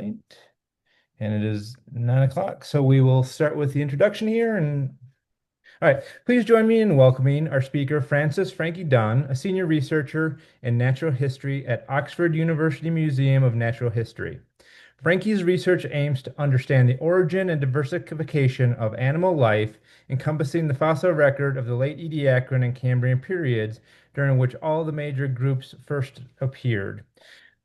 right. And it is 9 o'clock, so we will start with the introduction here. All right, please join me in welcoming our speaker, Francis Frankie Dunn, a senior researcher in natural history at Oxford University Museum of Natural History. Frankie's research aims to understand the origin and diversification of animal life, encompassing the fossil record of the late Ediacaran and Cambrian periods, during which all the major groups first appeared.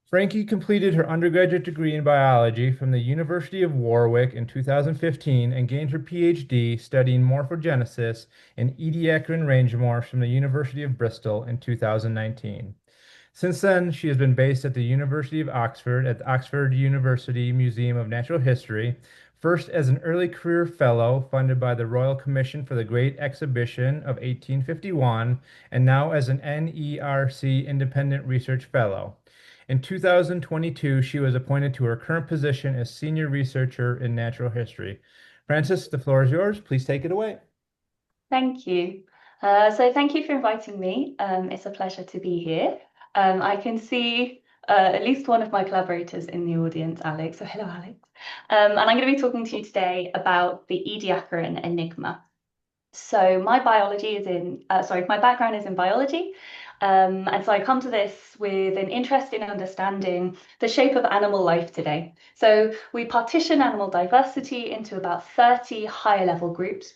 Frankie completed her undergraduate degree in biology from the University of Warwick in 2015 and gained her PhD studying morphogenesis and Ediacaran rangemorphs from the University of Bristol in 2019. Since then, she has been based at the University of Oxford at the Oxford University Museum of Natural History, first as an early career fellow funded by the Royal Commission for the Great Exhibition of 1851, and now as an NERC Independent Research Fellow. In 2022, she was appointed to her current position as senior researcher in natural history. Frances, the floor is yours. Please take it away. Thank you. So thank you for inviting me. It's a pleasure to be here. I can see at least one of my collaborators in the audience, Alex. So hello, Alex. And I'm going to be talking to you today about the Ediacaran Enigma. So my background is in biology. And so I come to this with an interest in understanding the shape of animal life today. So we partition animal diversity into about 30 higher level groups,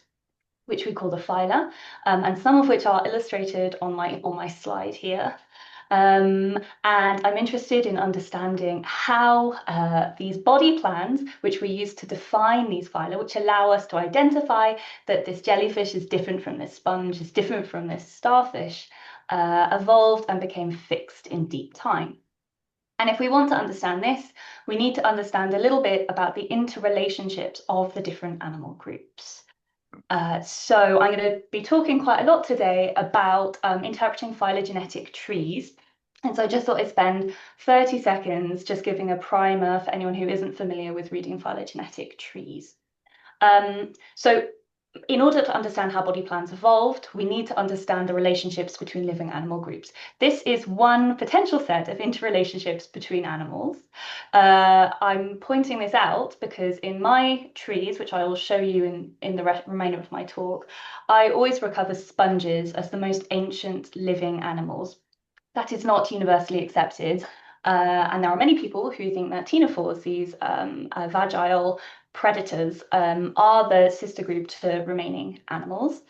which we call the phyla, and some of which are illustrated on my slide here. And I'm interested in understanding how these body plans, which we use to define these phyla, which allow us to identify that this jellyfish is different from this sponge, is different from this starfish, evolved and became fixed in deep time. And if we want to understand this, we need to understand a little bit about the interrelationships of the different animal groups. So I'm going to be talking quite a lot today about interpreting phylogenetic trees. And so I just thought I'd spend 30 seconds just giving a primer for anyone who isn't familiar with reading phylogenetic trees. So in order to understand how body plans evolved, we need to understand the relationships between living animal groups. This is one potential set of interrelationships between animals. I'm pointing this out because in my trees, which I will show you in the remainder of my talk, I always recover sponges as the most ancient living animals. That is not universally accepted. And there are many people who think that ctenophores, these vagile predators, are the sister group to the remaining animals.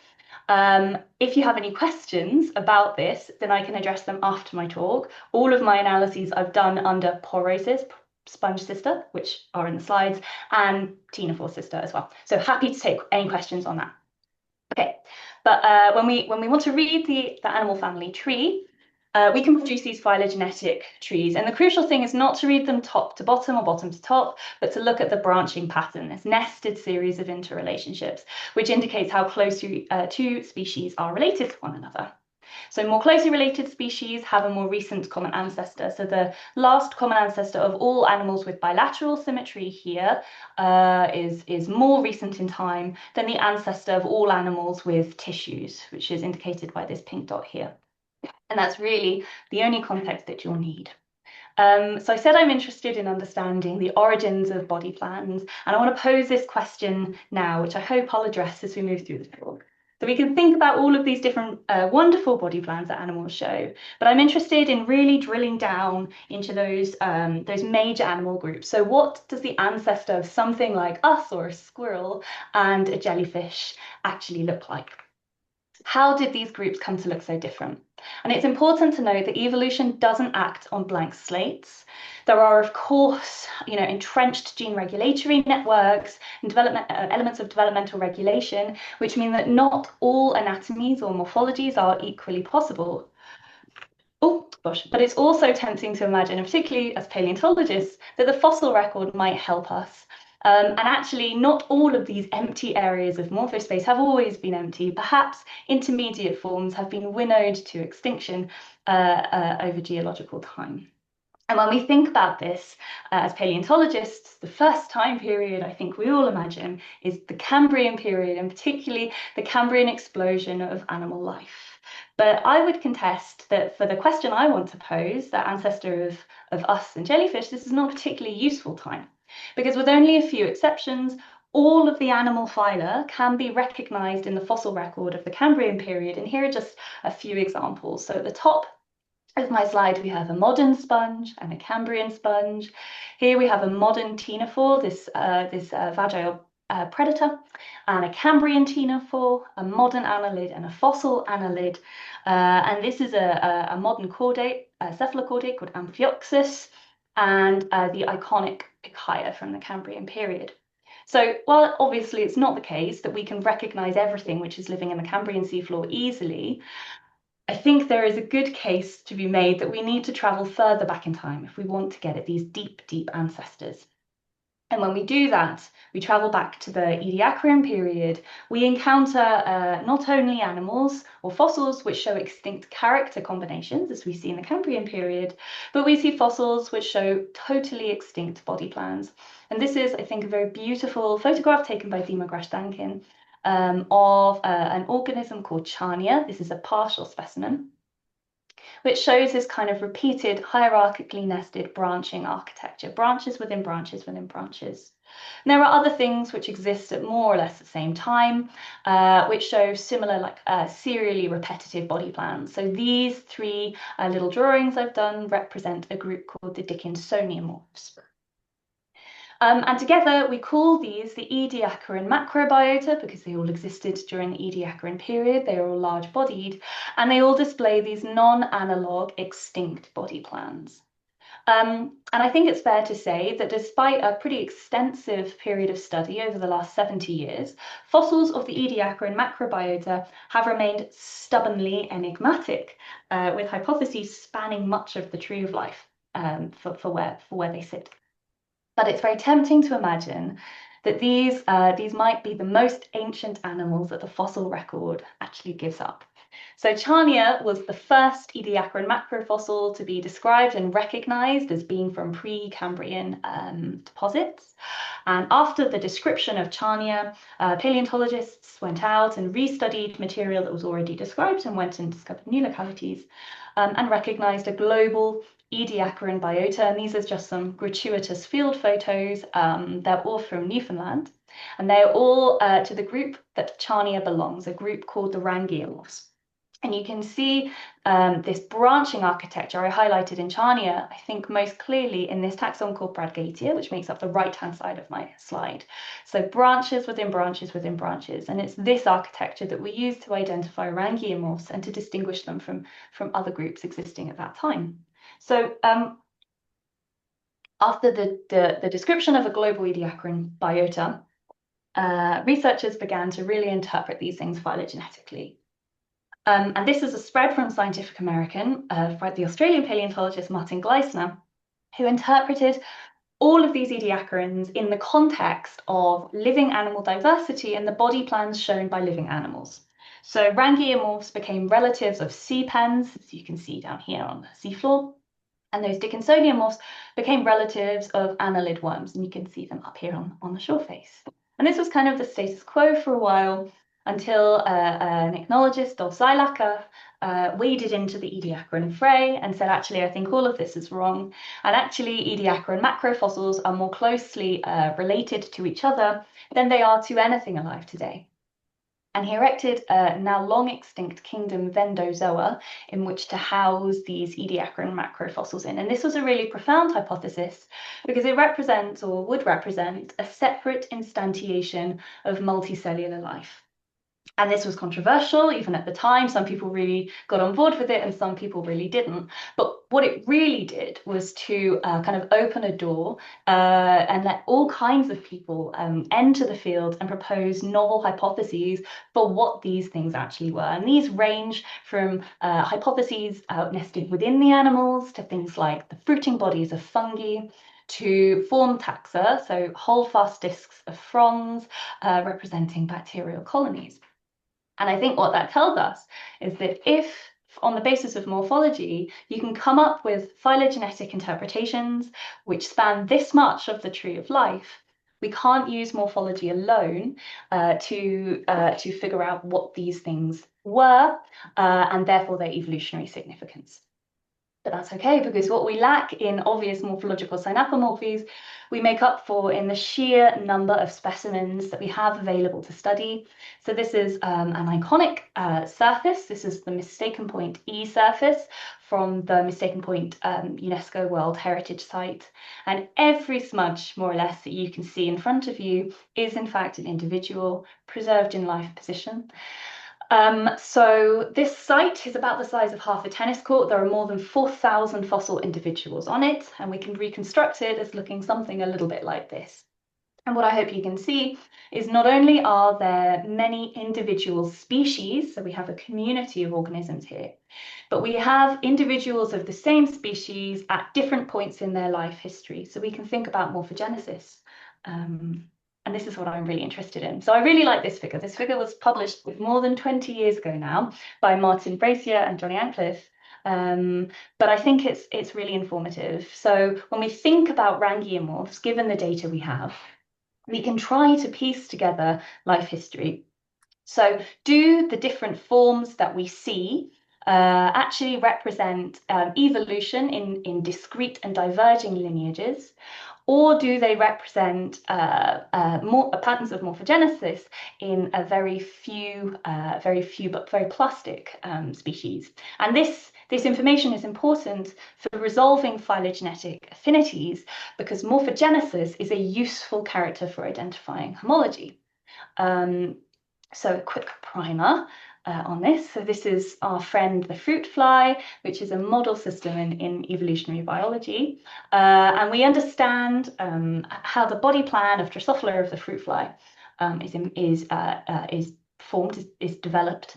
If you have any questions about this, then I can address them after my talk. All of my analyses I've done under porosis, sponge sister, which are in the slides, and ctenophore sister as well. So happy to take any questions on that. Okay, but when we want to read the animal family tree, we can produce these phylogenetic trees. And the crucial thing is not to read them top to bottom or bottom to top, but to look at the branching pattern, this nested series of interrelationships, which indicates how closely two species are related to one another. So more closely related species have a more recent common ancestor. So the last common ancestor of all animals with bilateral symmetry here is more recent in time than the ancestor of all animals with tissues, which is indicated by this pink dot here. And that's really the only context that you'll need. So I said I'm interested in understanding the origins of body plans, and I want to pose this question now, which I hope I'll address as we move through the talk. So we can think about all of these different wonderful body plans that animals show, but I'm interested in really drilling down into those major animal groups. So what does the ancestor of something like us or a squirrel and a jellyfish actually look like? How did these groups come to look so different? And it's important to note that evolution doesn't act on blank slates. There are, of course, entrenched gene regulatory networks and elements of developmental regulation, which mean that not all anatomies or morphologies are equally possible. Oh gosh, but it's also tempting to imagine, and particularly as paleontologists, that the fossil record might help us. And actually, not all of these empty areas of morphospace have always been empty. Perhaps intermediate forms have been winnowed to extinction over geological time. And when we think about this as paleontologists, the first time period I think we all imagine is the Cambrian period, and particularly the Cambrian explosion of animal life. But I would contest that for the question I want to pose, the ancestor of us and jellyfish, this is not a particularly useful time. Because with only a few exceptions, all of the animal phyla can be recognized in the fossil record of the Cambrian period. And here are just a few examples. So at the top of my slide, we have a modern sponge and a Cambrian sponge. Here we have a modern ctenophore, this vagile predator, and a Cambrian ctenophore, a modern annelid, and a fossil annelid. And this is a modern chordate, a cephalochordate called Amphioxus, and the iconic Pichia from the Cambrian period. So while obviously it's not the case that we can recognize everything which is living in the Cambrian seafloor easily, I think there is a good case to be made that we need to travel further back in time if we want to get at these deep, deep ancestors. And when we do that, we travel back to the Ediacaran period, we encounter not only animals or fossils which show extinct character combinations, as we see in the Cambrian period, but we see fossils which show totally extinct body plans. And this is, I think, a very beautiful photograph taken by Dima Duncan of an organism called Charnia. This is a partial specimen, which shows this kind of repeated hierarchically nested branching architecture, branches within branches within branches. And there are other things which exist at more or less the same time, which show similar, like serially repetitive body plans. So these three little drawings I've done represent a group called the Dickinsoniomorphs. And together we call these the Ediacaran macrobiota because they all existed during the Ediacaran period. They are all large-bodied, and they all display these non-analog extinct body plans. And I think it's fair to say that despite a pretty extensive period of study over the last 70 years, fossils of the Ediacaran macrobiota have remained stubbornly enigmatic, with hypotheses spanning much of the tree of life for where they sit. But it's very tempting to imagine that these might be the most ancient animals that the fossil record actually gives up. So Charnia was the first Ediacaran macrofossil to be described and recognized as being from pre-Cambrian deposits. And after the description of Charnia, paleontologists went out and restudied material that was already described and went and discovered new localities and recognized a global Ediacaran biota. And these are just some gratuitous field photos. They're all from Newfoundland. And they're all to the group that Charnia belongs, a group called the Rangiomorphs. And you can see this branching architecture I highlighted in Charnia, I think most clearly in this taxon called Bradgatia, which makes up the right-hand side of my slide. So branches within branches within branches. And it's this architecture that we use to identify Rangiomorphs and to distinguish them from other groups existing at that time. So after the description of a global Ediacaran biota, researchers began to really interpret these things phylogenetically. And this is a spread from Scientific American by the Australian paleontologist Martin Gleisner, who interpreted all of these Ediacarans in the context of living animal diversity and the body plans shown by living animals. So Rangiomorphs became relatives of sea pens, as you can see down here on the seafloor, and those Dickinsoniomorphs became relatives of annelid worms, and you can see them up here on the shore face. And this was kind of the status quo for a while until an ichnologist, Dolf Zeilacher, waded into the Ediacaran fray and said, actually, I think all of this is wrong. And actually, Ediacaran macrofossils are more closely related to each other than they are to anything alive today. And he erected a now long extinct kingdom Vendozoa in which to house these Ediacaran macrofossils in. And this was a really profound hypothesis because it represents, or would represent, a separate instantiation of multicellular life. And this was controversial, even at the time. Some people really got on board with it and some people really didn't. But what it really did was to kind of open a door and let all kinds of people enter the field and propose novel hypotheses for what these things actually were. And these range from hypotheses nested within the animals to things like the fruiting bodies of fungi, to form taxa, so holdfast discs of fronds representing bacterial colonies. And I think what that tells us is that if, on the basis of morphology, you can come up with phylogenetic interpretations which span this much of the tree of life, we can't use morphology alone to figure out what these things were and therefore their evolutionary significance. But that's okay, because what we lack in obvious morphological synapomorphies, we make up for in the sheer number of specimens that we have available to study. So this is an iconic surface. This is the mistaken point E surface from the mistaken point UNESCO World Heritage Site. And every smudge, more or less, that you can see in front of you is in fact an individual preserved in life position. So this site is about the size of half a tennis court. There are more than 4,000 fossil individuals on it, and we can reconstruct it as looking something a little bit like this. And what I hope you can see is not only are there many individual species, so we have a community of organisms here, but we have individuals of the same species at different points in their life history. So we can think about morphogenesis. And this is what I'm really interested in. So I really like this figure. This figure was published more than 20 years ago now by Martin Brazier and Johnny Ancliffe. But I think it's really informative. So when we think about rangiomorphs, given the data we have, we can try to piece together life history. So do the different forms that we see actually represent evolution in discrete and diverging lineages? Or do they represent patterns of morphogenesis in a very few but very plastic species? And this information is important for resolving phylogenetic affinities, because morphogenesis is a useful character for identifying homology. So a quick primer on this. So this is our friend the fruit fly, which is a model system in evolutionary biology. And we understand how the body plan of Drosophila of the fruit fly is formed, is developed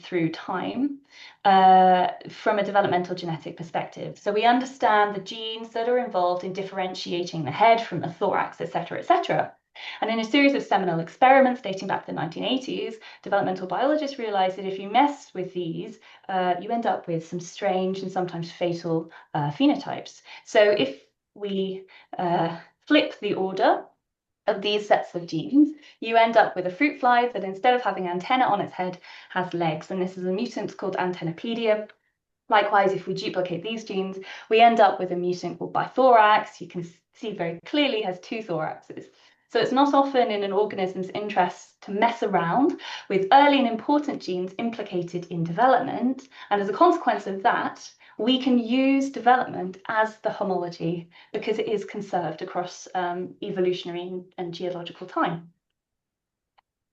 through time from a developmental genetic perspective. So we understand the genes that are involved in differentiating the head from the thorax, etc., etc. And in a series of seminal experiments dating back to the 1980s, developmental biologists realized that if you mess with these, you end up with some strange and sometimes fatal phenotypes. So if we flip the order of these sets of genes, you end up with a fruit fly that instead of having antenna on its head has legs. And this is a mutant called antennapedia. Likewise, if we duplicate these genes, we end up with a mutant called bithorax. You can see very clearly has two thoraxes. So it's not often in an organism's interest to mess around with early and important genes implicated in development. And as a consequence of that, we can use development as the homology because it is conserved across evolutionary and geological time.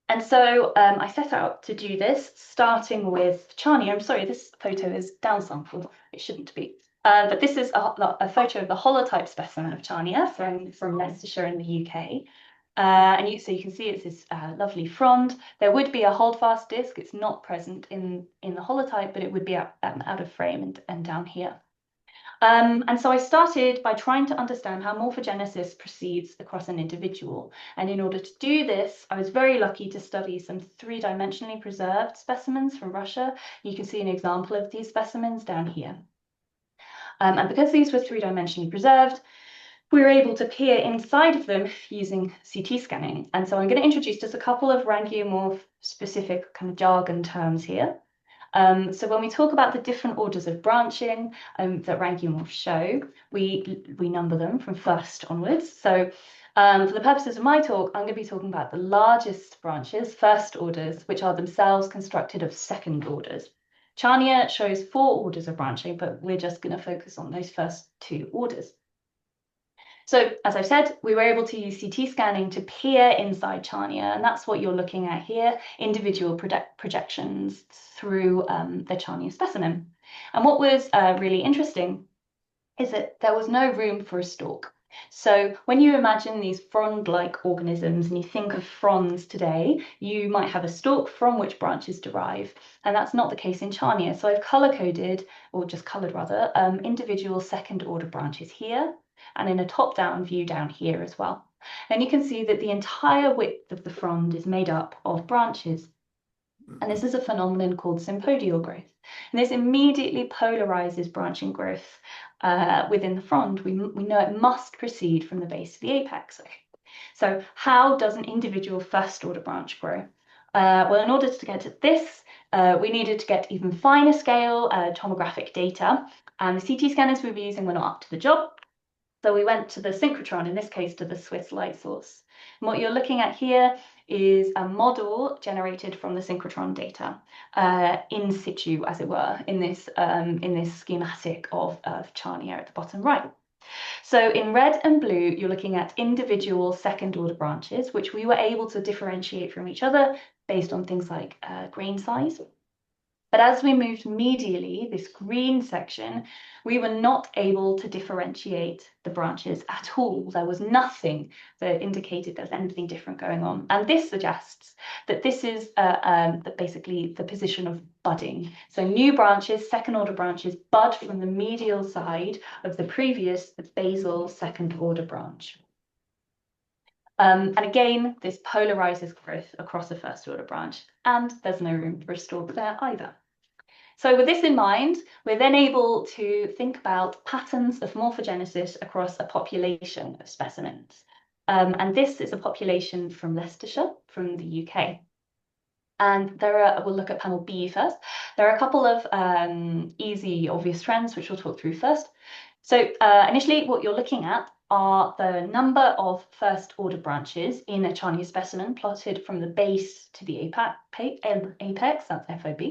And so I set out to do this, starting with Charnia. I'm sorry, this photo is downsampled. It shouldn't be. But this is a photo of the holotype specimen of Charnia from Leicestershire in the UK. So you can see it's this lovely frond. There would be a holdfast disc. It's not present in the holotype, but it would be out of frame and down here. And so I started by trying to understand how morphogenesis proceeds across an individual. And in order to do this, I was very lucky to study some three-dimensionally preserved specimens from Russia. You can see an example of these specimens down here. And because these were three-dimensionally preserved, we were able to peer inside of them using CT scanning. And so I'm going to introduce just a couple of rangiomorph specific kind of jargon terms here. So when we talk about the different orders of branching that rangiomorphs show, we number them from first onwards. So for the purposes of my talk, I'm going to be talking about the largest branches, first orders, which are themselves constructed of second orders. Charnia shows 4 orders of branching, but we're just going to focus on those first 2 orders. So as I've said, we were able to use CT scanning to peer inside Charnia, and that's what you're looking at here, individual projections through the Charnia specimen. And what was really interesting is that there was no room for a stalk. So when you imagine these frond-like organisms and you think of fronds today, you might have a stalk from which branches derive, and that's not the case in Charnia. So I've color-coded, or just colored rather, individual second-order branches here, and in a top-down view down here as well. And you can see that the entire width of the frond is made up of branches. And this is a phenomenon called sympodial growth. And this immediately polarizes branching growth within the frond. We know it must proceed from the base to the apex. So how does an individual first-order branch grow? Well, in order to get at this, we needed to get even finer scale tomographic data. And the CT scanners we were using were not up to the job. So we went to the synchrotron, in this case to the Swiss light source. And what you're looking at here is a model generated from the synchrotron data in situ, as it were, in this schematic of Charnia at the bottom right. So in red and blue, you're looking at individual second order branches, which we were able to differentiate from each other based on things like grain size. But as we moved medially, this green section, we were not able to differentiate the branches at all. There was nothing that indicated there's anything different going on. And this suggests that this is basically the position of budding. So new branches, second order branches, bud from the medial side of the previous, the basal second order branch. And again, this polarizes growth across the first order branch, and there's no room for a stalk there either. So with this in mind, we're then able to think about patterns of morphogenesis across a population of specimens. And this is a population from Leicestershire, from the UK. And we'll look at panel B first. There are a couple of easy, obvious trends, which we'll talk through first. So initially, what you're looking at are the number of first order branches in a Charnia specimen plotted from the base to the apex, that's FOB.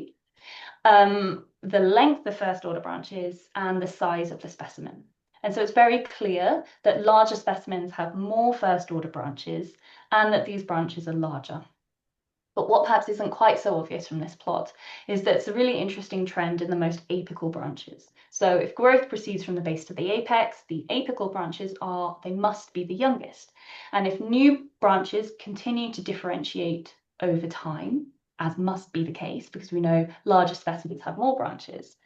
The length of first order branches and the size of the specimen. And so it's very clear that larger specimens have more first order branches and that these branches are larger. But what perhaps isn't quite so obvious from this plot is that it's a really interesting trend in the most apical branches. So if growth proceeds from the base to the apical branches they must be the youngest. And if new branches continue to differentiate over time, as must be the case because we know larger specimens have more branches,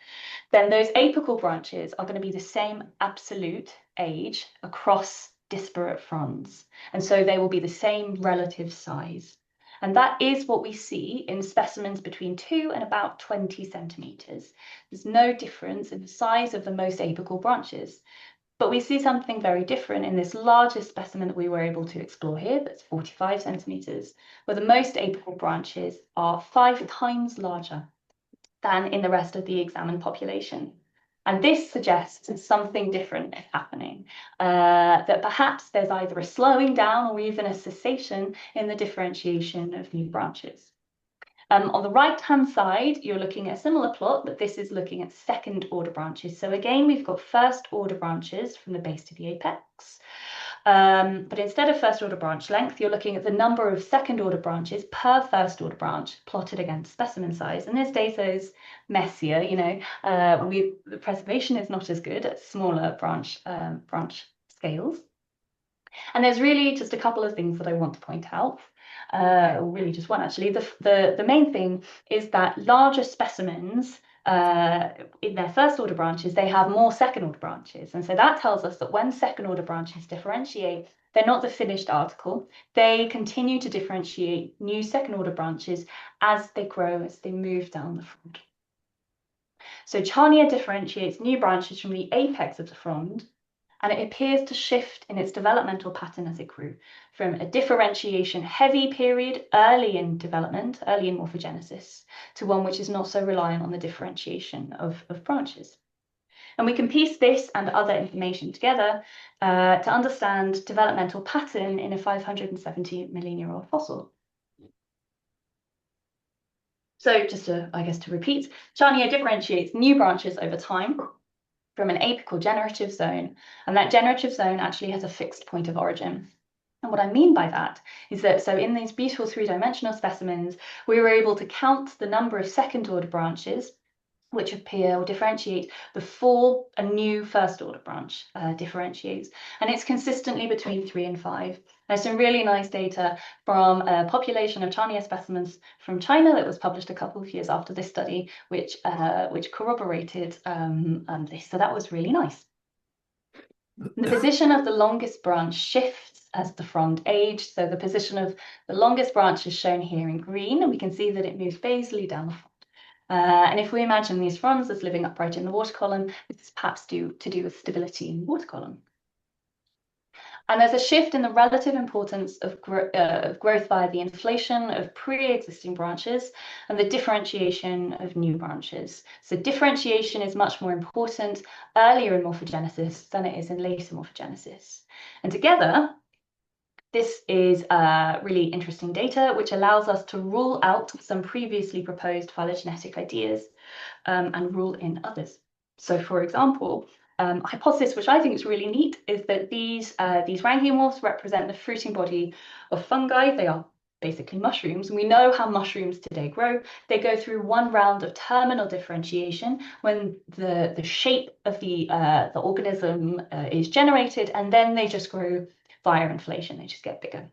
then those apical branches are going to be the same absolute age across disparate fronds. And so they will be the same relative size. And that is what we see in specimens between 2 and about 20 centimeters. There's no difference in the size of the most apical branches. But we see something very different in this largest specimen that we were able to explore here, that's 45 centimeters, where the most apical branches are 5 times larger than in the rest of the examined population. And this suggests that something different is happening, that perhaps there's either a slowing down or even a cessation in the differentiation of new branches. On the right-hand side, you're looking at a similar plot, but this is looking at second order branches. So again, we've got first order branches from the base to the apex. But instead of first order branch length, you're looking at the number of second order branches per first order branch plotted against specimen size. And this data is messier, the preservation is not as good at smaller branch scales. And there's really just a couple of things that I want to point out. Really just one actually. The main thing is that larger specimens in their first order branches, they have more second order branches. And so that tells us that when second order branches differentiate, they're not the finished article. They continue to differentiate new second order branches as they grow, as they move down the frond. So Charnia differentiates new branches from the apex of the frond, and it appears to shift in its developmental pattern as it grew from a differentiation-heavy period early in development, early in morphogenesis, to one which is not so reliant on the differentiation of branches. And we can piece this and other information together to understand developmental pattern in a 570 million-year-old fossil. So just to repeat, Charnia differentiates new branches over time from an apical generative zone, and that generative zone actually has a fixed point of origin. And what I mean by that is that, so in these beautiful three-dimensional specimens, we were able to count the number of second-order branches which appear or differentiate before a new first-order branch differentiates. And it's consistently between 3 and 5. There's some really nice data from a population of Charnia specimens from China that was published a couple of years after this study, which corroborated this. So that was really nice. The position of the longest branch shifts as the frond aged. So the position of the longest branch is shown here in green, and we can see that it moves basally down the frond. And if we imagine these fronds as living upright in the water column, this is perhaps to do with stability in the water column. And there's a shift in the relative importance of growth via the inflation of pre-existing branches and the differentiation of new branches. So differentiation is much more important earlier in morphogenesis than it is in later morphogenesis. And together, this is really interesting data, which allows us to rule out some previously proposed phylogenetic ideas and rule in others. So, for example, hypothesis, which I think is really neat, is that these rangiomorphs represent the fruiting body of fungi. They are basically mushrooms. We know how mushrooms today grow. They go through one round of terminal differentiation when the shape of the organism is generated, and then they just grow via inflation. They just get bigger.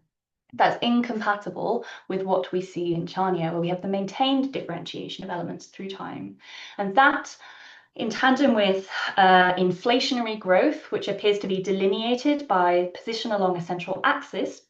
That's incompatible with what we see in Charnia, where we have the maintained differentiation of elements through time. And that, in tandem with inflationary growth, which appears to be delineated by position along a central axis,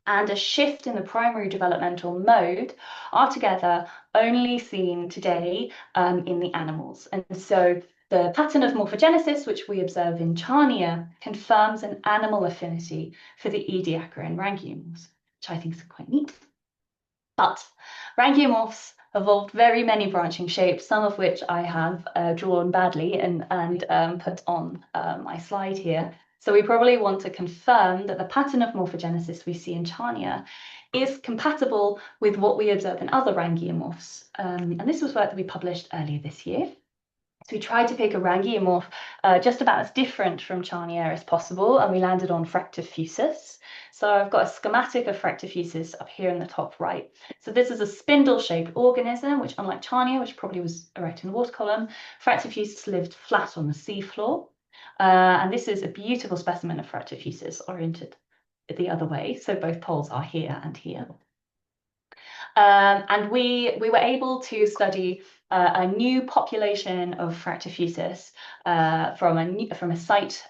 and a shift in the primary developmental mode, are together only seen today in the animals. And so the pattern of morphogenesis, which we observe in Charnia, confirms an animal affinity for the Ediacaran rangiomorphs, which I think is quite neat. But rangiomorphs evolved very many branching shapes, some of which I have drawn badly and put on my slide here. So we probably want to confirm that the pattern of morphogenesis we see in Charnia is compatible with what we observe in other rangiomorphs. And this was work that we published earlier this year. So we tried to pick a rangiomorph just about as different from Charnia as possible, and we landed on Fractophusis. So I've got a schematic of Fractophusis up here in the top right. So this is a spindle-shaped organism, which unlike Charnia, which probably was erect in the water column, Fractophusis lived flat on the seafloor. And this is a beautiful specimen of Fractophusis oriented the other way. So both poles are here and here. And we were able to study a new population of Fractophusis from a site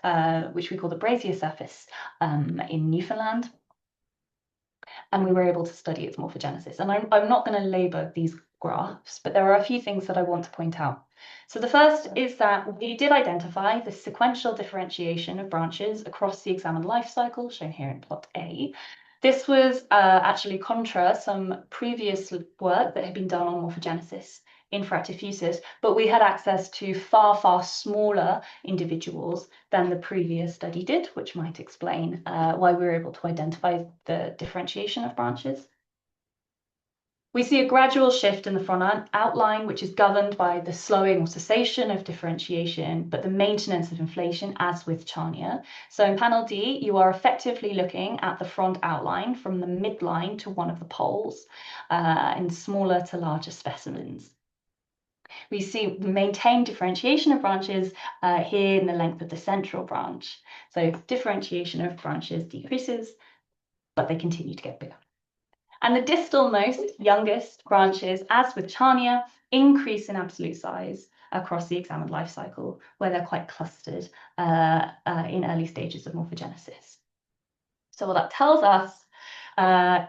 which we call the Brazier Surface in Newfoundland. And we were able to study its morphogenesis. And I'm not going to labor these graphs, but there are a few things that I want to point out. So the first is that we did identify the sequential differentiation of branches across the examined life cycle, shown here in plot A. This was actually contra some previous work that had been done on morphogenesis in Fractophusis, but we had access to far, far smaller individuals than the previous study did, which might explain why we were able to identify the differentiation of branches. We see a gradual shift in the front outline, which is governed by the slowing or cessation of differentiation, but the maintenance of inflation, as with Charnia. So in panel D, you are effectively looking at the front outline from the midline to one of the poles in smaller to larger specimens. We see maintained differentiation of branches here in the length of the central branch. So differentiation of branches decreases, but they continue to get bigger. And the distal-most, youngest branches, as with Charnia, increase in absolute size across the examined life cycle, where they're quite clustered in early stages of morphogenesis. So what that tells us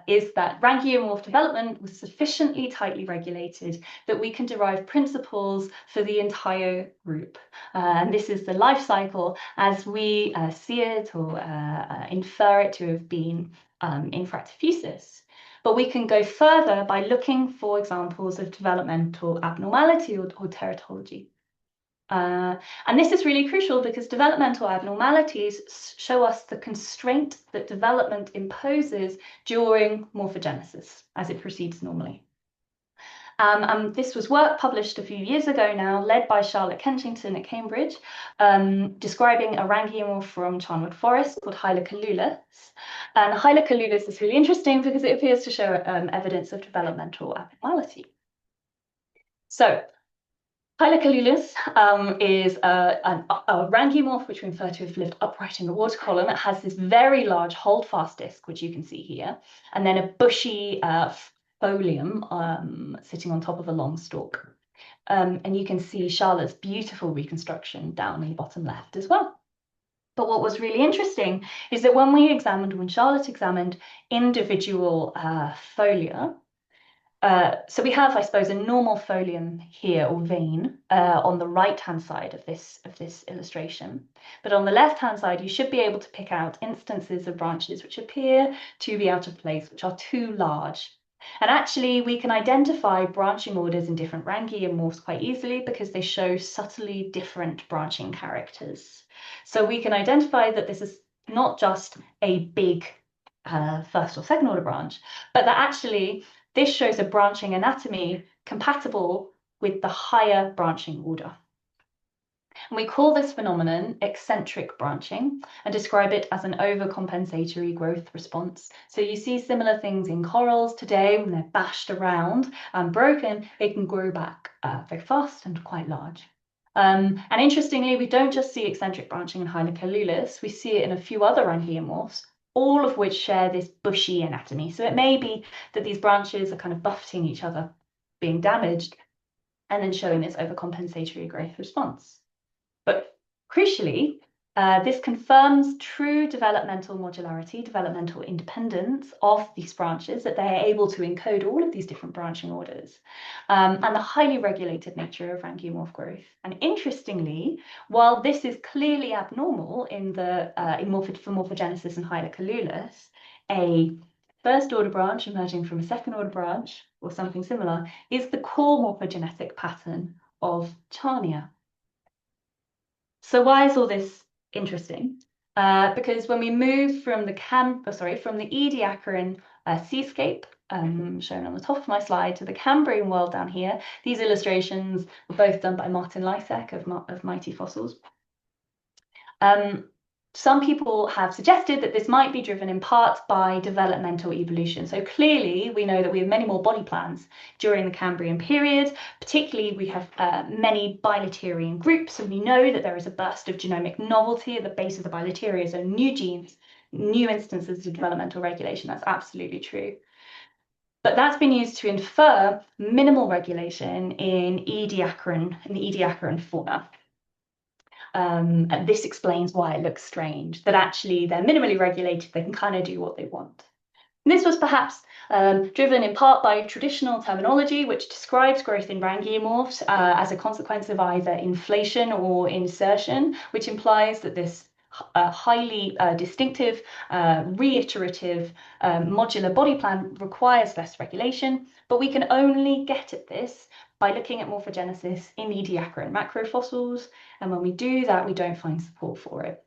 is that rangiomorph development was sufficiently tightly regulated that we can derive principles for the entire group. And this is the life cycle as we see it or infer it to have been in Fractophusis. But we can go further by looking for examples of developmental abnormality or teratology. And this is really crucial because developmental abnormalities show us the constraint that development imposes during morphogenesis as it proceeds normally. This was work published a few years ago now, led by Charlotte Kenchington at Cambridge, describing a rangiomorph from Charnwood Forest called Hylocolulus. And Hylocolulus is really interesting because it appears to show evidence of developmental abnormality. So Hylocolulus is a rangiomorph which we infer to have lived upright in the water column. It has this very large holdfast disc, which you can see here, and then a bushy folium sitting on top of a long stalk. And you can see Charlotte's beautiful reconstruction down in the bottom left as well. But what was really interesting is that when Charlotte examined individual folia, So we have, I suppose, a normal folium here, or vein, on the right-hand side of this illustration. But on the left-hand side, you should be able to pick out instances of branches which appear to be out of place, which are too large. And actually, we can identify branching orders in different Rangiomorphs quite easily because they show subtly different branching characters. So we can identify that this is not just a big first or second order branch, but that actually this shows a branching anatomy compatible with the higher branching order. And we call this phenomenon eccentric branching and describe it as an overcompensatory growth response. So you see similar things in corals today when they're bashed around and broken, they can grow back very fast and quite large. And interestingly, we don't just see eccentric branching in Hylocalulis, we see it in a few other Rangiomorphs, all of which share this bushy anatomy. So it may be that these branches are kind of buffeting each other, being damaged, and then showing this overcompensatory growth response. But crucially, this confirms true developmental modularity, developmental independence of these branches, that they are able to encode all of these different branching orders, and the highly regulated nature of Rangiomorph growth. And interestingly, while this is clearly abnormal for Morphogenesis and Hylocalulis, a first order branch emerging from a second order branch or something similar is the core morphogenetic pattern of Charnia. So why is all this interesting? Because when we move from the Ediacaran seascape, shown on the top of my slide, to the Cambrian world down here, these illustrations were both done by Martin Lysek of Mighty Fossils. Some people have suggested that this might be driven in part by developmental evolution. So clearly, we know that we have many more body plans during the Cambrian period. Particularly, we have many bilaterian groups, and we know that there is a burst of genomic novelty at the base of the bilateria. So new genes, new instances of developmental regulation. That's absolutely true. But that's been used to infer minimal regulation in the Ediacaran fauna. And this explains why it looks strange, that actually they're minimally regulated, they can kind of do what they want. And this was perhaps driven in part by traditional terminology, which describes growth in Rangiomorphs as a consequence of either inflation or insertion, which implies that this highly distinctive, reiterative, modular body plan requires less regulation, but we can only get at this by looking at morphogenesis in Ediacaran macrofossils, and when we do that, we don't find support for it.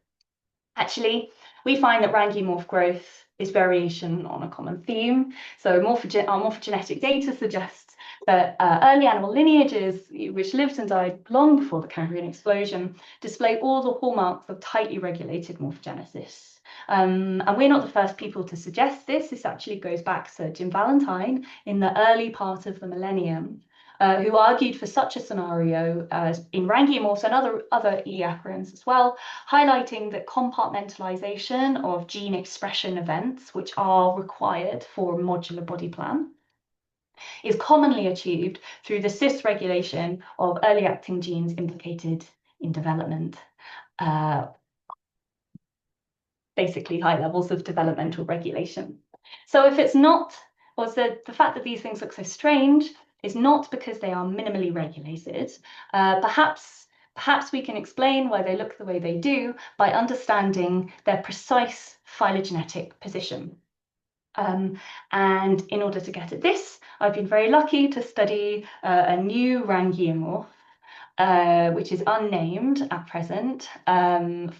Actually, we find that Rangiomorph growth is variation on a common theme. So our morphogenetic data suggests that early animal lineages, which lived and died long before the Cambrian explosion, display all the hallmarks of tightly regulated morphogenesis. And we're not the first people to suggest this. This actually goes back to Jim Valentine in the early part of the millennium, who argued for such a scenario in Rangiomorphs and other Ediacarans as well, highlighting that compartmentalization of gene expression events, which are required for a modular body plan, is commonly achieved through the cis-regulation of early acting genes implicated in development. Basically high levels of developmental regulation. So if it's not, or the fact that these things look so strange is not because they are minimally regulated. Perhaps we can explain why they look the way they do by understanding their precise phylogenetic position. And in order to get at this, I've been very lucky to study a new Rangiomorph, which is unnamed at present.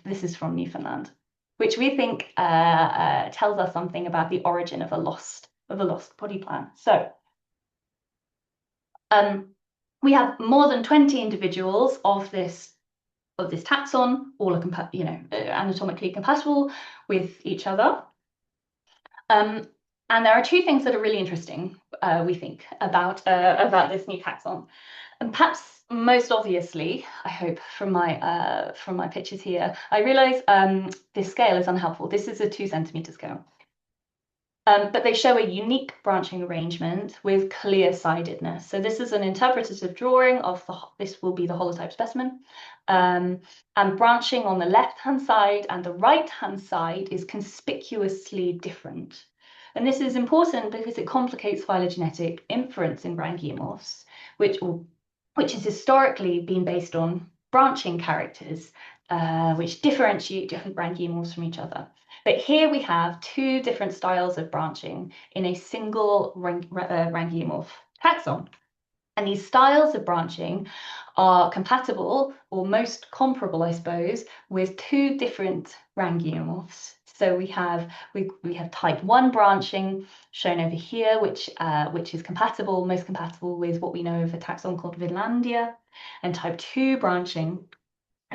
This is from Newfoundland, which we think tells us something about the origin of a lost body plan. So we have more than 20 individuals of this taxon, all are anatomically compatible with each other. And there are two things that are really interesting, we think, about this new taxon. And perhaps most obviously, I hope from my pictures here, I realise this scale is unhelpful. This is a 2 centimetre scale. But they show a unique branching arrangement with clear-sidedness. So this is an interpretative drawing of this will be the holotype specimen. And branching on the left-hand side and the right-hand side is conspicuously different. And this is important because it complicates phylogenetic inference in branchiomorphs, which has historically been based on branching characters, which differentiate different branchiomorphs from each other. But here we have two different styles of branching in a single branchiomorph taxon. And these styles of branching are compatible, or most comparable, I suppose, with two different branchiomorphs. So we have type 1 branching shown over here, which is compatible, most compatible with what we know of a taxon called Vinlandia, and type 2 branching,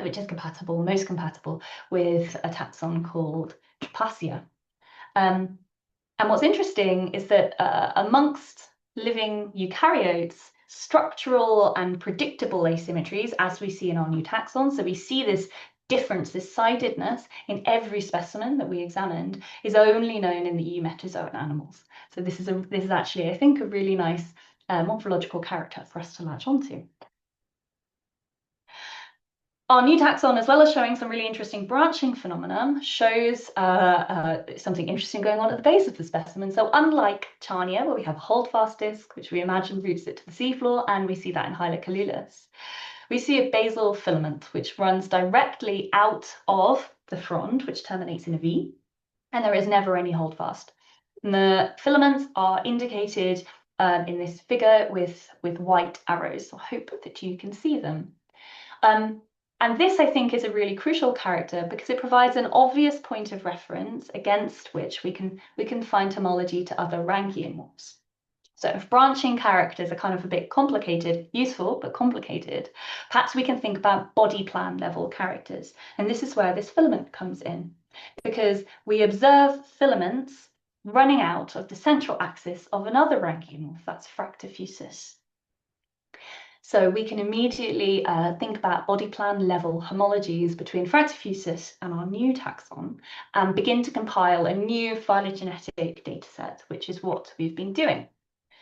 which is compatible, most compatible with a taxon called Trapacia. And what's interesting is that amongst living eukaryotes, structural and predictable asymmetries, as we see in our new taxon, so we see this difference, this sidedness in every specimen that we examined, is only known in the eumetazoan animals. So this is actually, I think, a really nice morphological character for us to latch onto. Our new taxon, as well as showing some really interesting branching phenomena, shows something interesting going on at the base of the specimen. So unlike Charnia, where we have a holdfast disc, which we imagine roots it to the seafloor, and we see that in Hylocolulus, we see a basal filament, which runs directly out of the frond, which terminates in a V, and there is never any holdfast. And the filaments are indicated in this figure with white arrows. So I hope that you can see them. And this, I think, is a really crucial character because it provides an obvious point of reference against which we can find homology to other branchiomorphs. So if branching characters are kind of a bit complicated, useful, but complicated, perhaps we can think about body plan level characters. And this is where this filament comes in, because we observe filaments running out of the central axis of another branchiomorph, that's Fractifusus. So we can immediately think about body plan level homologies between Fractifusus and our new taxon and begin to compile a new phylogenetic dataset, which is what we've been doing.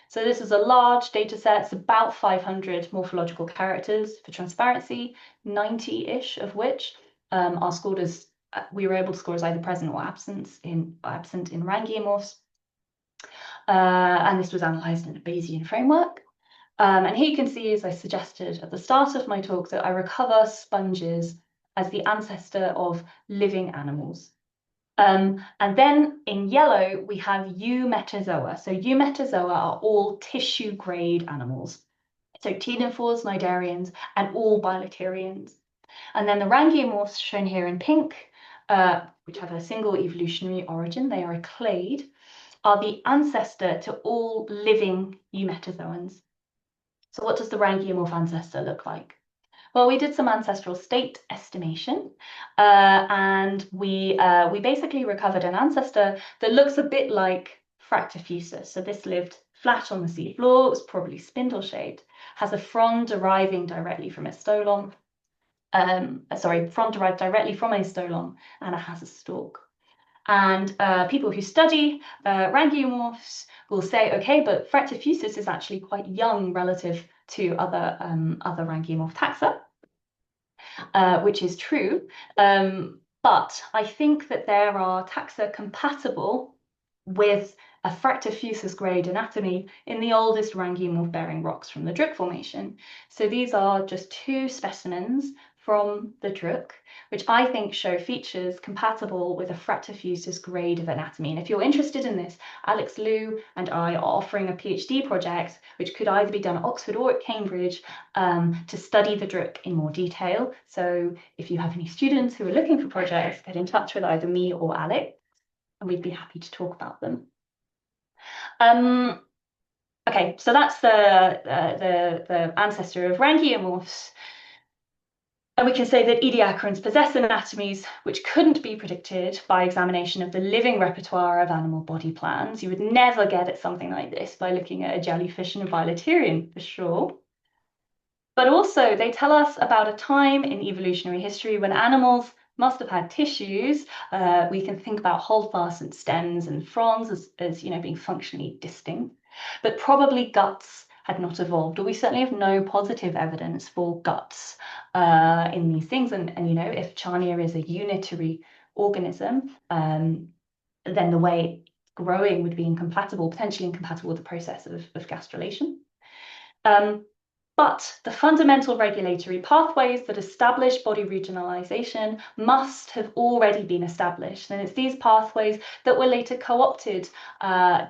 So this is a large dataset, it's about 500 morphological characters for transparency, 90-ish of which are scored as, we were able to score as either present or absent in branchiomorphs. And this was analysed in a Bayesian framework. And here you can see, as I suggested at the start of my talk, that I recover sponges as the ancestor of living animals. And then in yellow, we have eumetazoa. So eumetazoa are all tissue grade animals. So ctenophores, cnidarians, and all bilaterians. And then the rangiomorphs shown here in pink, which have a single evolutionary origin, they are a clade, are the ancestor to all living eumetazoans. So what does the rangiomorph ancestor look like? Well, we did some ancestral state estimation, and we basically recovered an ancestor that looks a bit like Fractifusus. So this lived flat on the seafloor, it was probably spindle-shaped, has a frond deriving directly from a stolon, frond derived directly from a stolon, and it has a stalk. And people who study rangiomorphs will say, okay, but Fractifusus is actually quite young relative to other rangiomorph taxa, which is true. But I think that there are taxa compatible with a Fractifusus grade anatomy in the oldest rangiomorph-bearing rocks from the Druk Formation. So these are just two specimens from the Druk, which I think show features compatible with a Fractifusus grade of anatomy. And if you're interested in this, Alex Liu and I are offering a PhD project, which could either be done at Oxford or at Cambridge, to study the Druk in more detail. So if you have any students who are looking for projects, get in touch with either me or Alex, and we'd be happy to talk about them. Okay, so that's the ancestor of rangiomorphs. And we can say that Ediacarans possess anatomies which couldn't be predicted by examination of the living repertoire of animal body plans. You would never get at something like this by looking at a jellyfish and a bilaterian, for sure. But also, they tell us about a time in evolutionary history when animals must have had tissues. We can think about holdfasts and stems and fronds as being functionally distinct, but probably guts had not evolved, or we certainly have no positive evidence for guts in these things. And if Charnia is a unitary organism, then the way growing would be incompatible, potentially incompatible with the process of gastrulation. But the fundamental regulatory pathways that establish body regionalization must have already been established. And it's these pathways that were later co-opted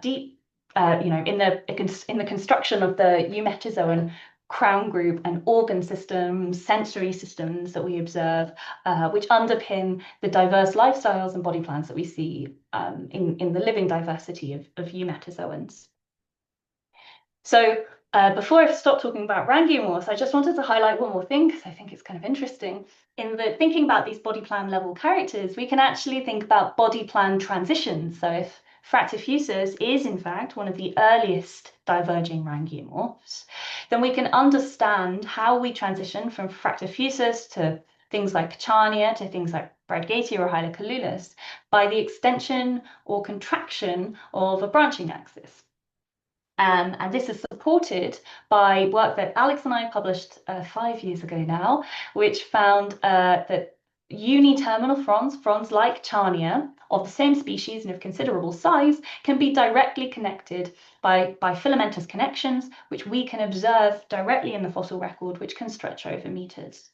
deep, in the construction of the eumetazoan crown group and organ systems, sensory systems that we observe, which underpin the diverse lifestyles and body plans that we see in the living diversity of eumetazoans. So before I stop talking about rangiomorphs, I just wanted to highlight one more thing because I think it's kind of interesting. In the thinking about these body plan level characters, we can actually think about body plan transitions. So if Fractifusus is in fact one of the earliest diverging rangiomorphs, then we can understand how we transition from Fractifusus to things like Charnia to things like Bradgate or Hylocolulus by the extension or contraction of a branching axis. And this is supported by work that Alex and I published 5 years ago now, which found that uni-terminal fronds like Charnia, of the same species and of considerable size, can be directly connected by filamentous connections, which we can observe directly in the fossil record, which can stretch over meters.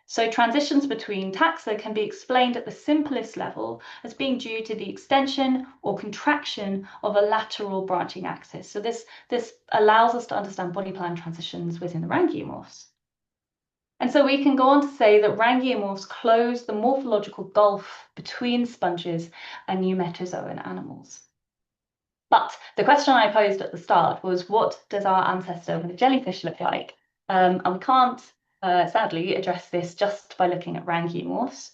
So transitions between taxa can be explained at the simplest level as being due to the extension or contraction of a lateral branching axis. So this allows us to understand body plan transitions within the rangiomorphs. And so we can go on to say that rangiomorphs close the morphological gulf between sponges and eumetazoan animals. But the question I posed at the start was, what does our ancestor with a jellyfish look like? And we can't sadly address this just by looking at rangiomorphs,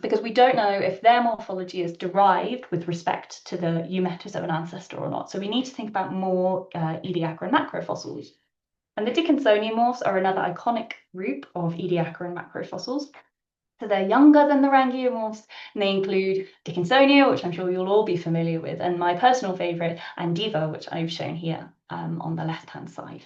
because we don't know if their morphology is derived with respect to the eumetazoan ancestor or not. So we need to think about more Ediacaran macrofossils. And the Dickinsoniomorphs are another iconic group of Ediacaran macrofossils. So they're younger than the rangiomorphs, and they include Dickinsonia, which I'm sure you'll all be familiar with, and my personal favorite, Andiva, which I've shown here on the left-hand side.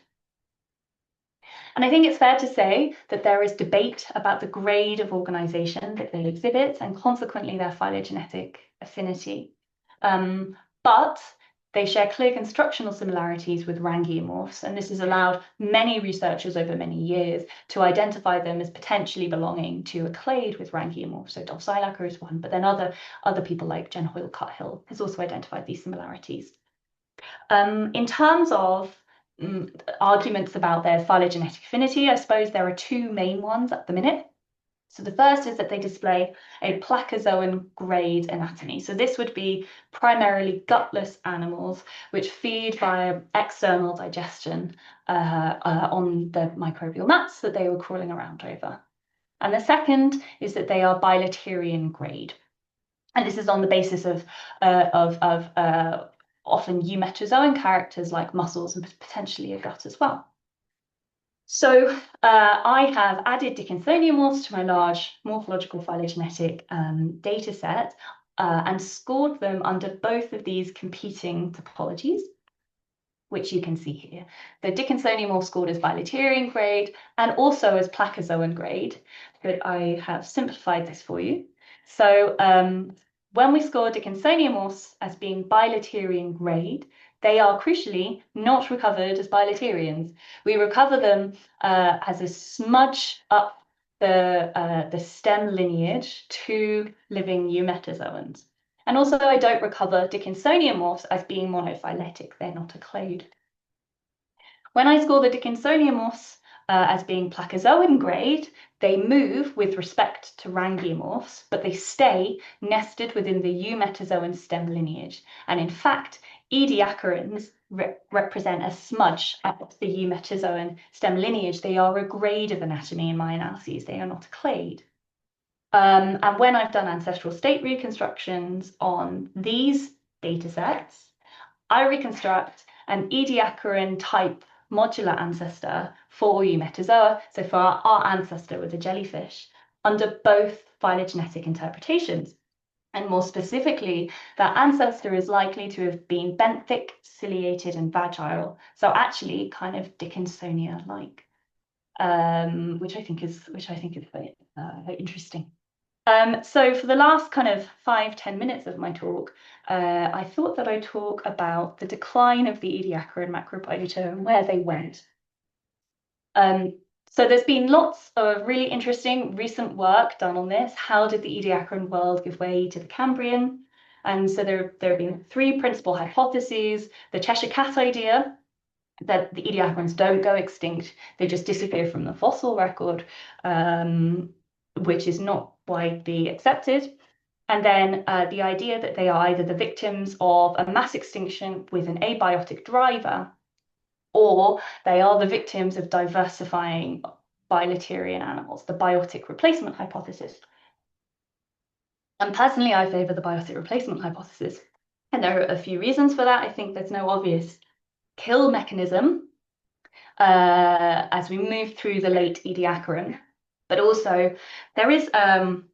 And I think it's fair to say that there is debate about the grade of organization that they exhibit and consequently their phylogenetic affinity. But they share clear constructional similarities with rangiomorphs, and this has allowed many researchers over many years to identify them as potentially belonging to a clade with rangiomorphs. So Dolphylaca is one, but then other people like Jen Hoyle-Cuthill has also identified these similarities. In terms of arguments about their phylogenetic affinity, I suppose there are two main ones at the minute. So the first is that they display a placozoan grade anatomy. So this would be primarily gutless animals which feed via external digestion on the microbial mats that they were crawling around over. And the second is that they are bilaterian grade. And this is on the basis of often eumetazoan characters like muscles and potentially a gut as well. So I have added Dickinsoniomorphs to my large morphological phylogenetic data set and scored them under both of these competing topologies, which you can see here. The Dickinsoniomorph scored as bilaterian grade and also as placozoan grade, but I have simplified this for you. So when we score Dickinsoniomorphs as being bilaterian grade, they are crucially not recovered as bilaterians. We recover them as a smudge up the stem lineage to living eumetazoans. And also I don't recover Dickinsoniomorphs as being monophyletic, they're not a clade. When I score the Dickinsoniomorphs as being placozoan grade, they move with respect to rangiomorphs, but they stay nested within the eumetazoan stem lineage. And in fact, Ediacarans represent a smudge up the eumetazoan stem lineage. They are a grade of anatomy in my analyses. They are not a clade. And when I've done ancestral state reconstructions on these data sets, I reconstruct an Ediacaran type modular ancestor for eumetazoa, so for our ancestor with a jellyfish, under both phylogenetic interpretations. And more specifically, that ancestor is likely to have been benthic, ciliated, and vagile. So actually kind of Dickinsonia-like, which I think is very interesting. So for the last kind of 5-10 minutes of my talk, I thought that I'd talk about the decline of the Ediacaran macrobiota and where they went. So there's been lots of really interesting recent work done on this. How did the Ediacaran world give way to the Cambrian? And so there have been three principal hypotheses. The Cheshire Cat idea, that the Ediacarans don't go extinct, they just disappear from the fossil record, which is not widely accepted. And then the idea that they are either the victims of a mass extinction with an abiotic driver, or they are the victims of diversifying bilaterian animals, the biotic replacement hypothesis. And personally, I favor the biotic replacement hypothesis. And there are a few reasons for that. I think there's no obvious kill mechanism as we move through the late Ediacaran, but also there is an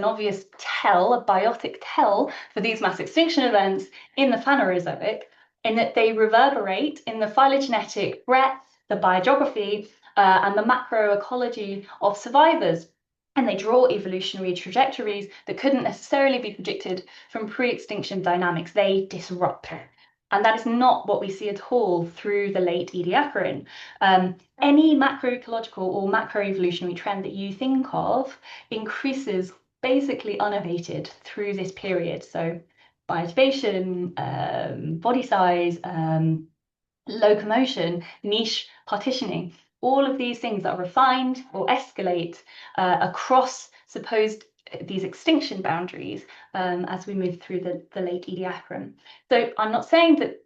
obvious tell, a biotic tell for these mass extinction events in the Phanerozoic, in that they reverberate in the phylogenetic breadth, the biogeography, and the macroecology of survivors. And they draw evolutionary trajectories that couldn't necessarily be predicted from pre-extinction dynamics. They disrupt. And that is not what we see at all through the late Ediacaran. Any macroecological or macroevolutionary trend that you think of increases basically unabated through this period. So biotivation, body size, locomotion, niche partitioning, all of these things are refined or escalate across supposed these extinction boundaries as we move through the late Ediacaran. So I'm not saying that